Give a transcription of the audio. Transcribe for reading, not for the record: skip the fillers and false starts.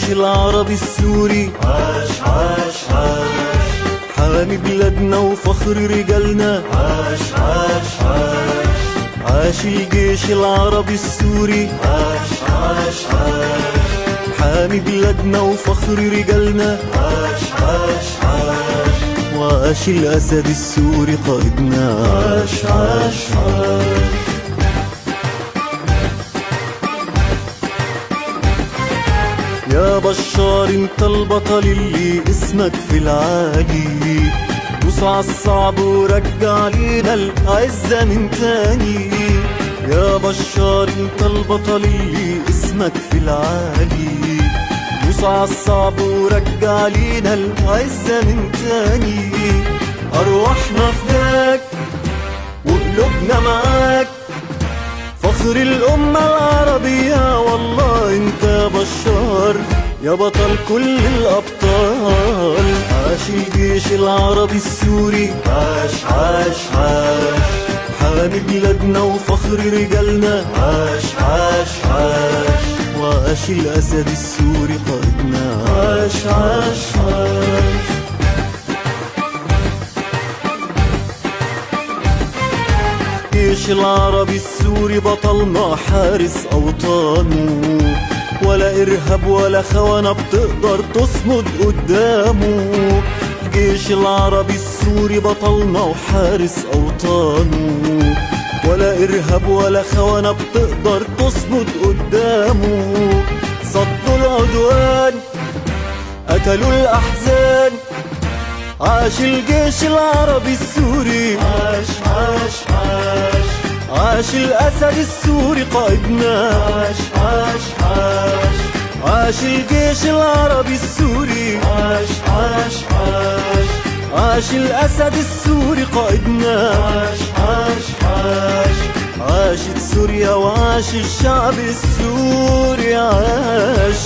الجيش العربي السوري، عاش عاش عاش، حامي بلادنا وفخر رجالنا، عاش عاش عاش، عاش الجيش العربي السوري، عاش عاش عاش، حامي بلادنا وفخر رجالنا، عاش عاش عاش، وعاش الأسد السوري قائدنا، عاش عاش عاش. يا بشار انت البطل اللي اسمك في العالي، دوس عالصعب ورجع لينا العزة من تاني. يا بشار انت البطل اللي اسمك في العالي، دوس عالصعب ورجع لينا العزة من تاني. أرواحنا فداك وقلوبنا معاك، فخر الأمة العربية والله انت يا بشار يا بطل كل الأبطال. عاش الجيش العربي السوري، عاش عاش عاش، حامي بلادنا وفخر رجالنا، عاش عاش عاش، وعاش الأسد السوري قائدنا، عاش عاش عاش. الجيش العربي السوري بطلنا حارس أوطانه، ولا إرهاب ولا خونة بتقدر تصمد قدامه. الجيش العربي السوري بطلنا وحارس أوطانه، ولا إرهاب ولا خونة بتقدر تصمد قدامه. صدوا العدوان قتلوا الأحزان، عاش الجيش العربي السوري، عاش عاش عاش، عاش الأسد السوري قائدنا، عاش عاش عاش، عاش الجيش العربي السوري، عاش عاش عاش، عاش الأسد السوري قائدنا، عاش عاش عاش. عاشت سوريا وعاش الشعب السوري، عاش.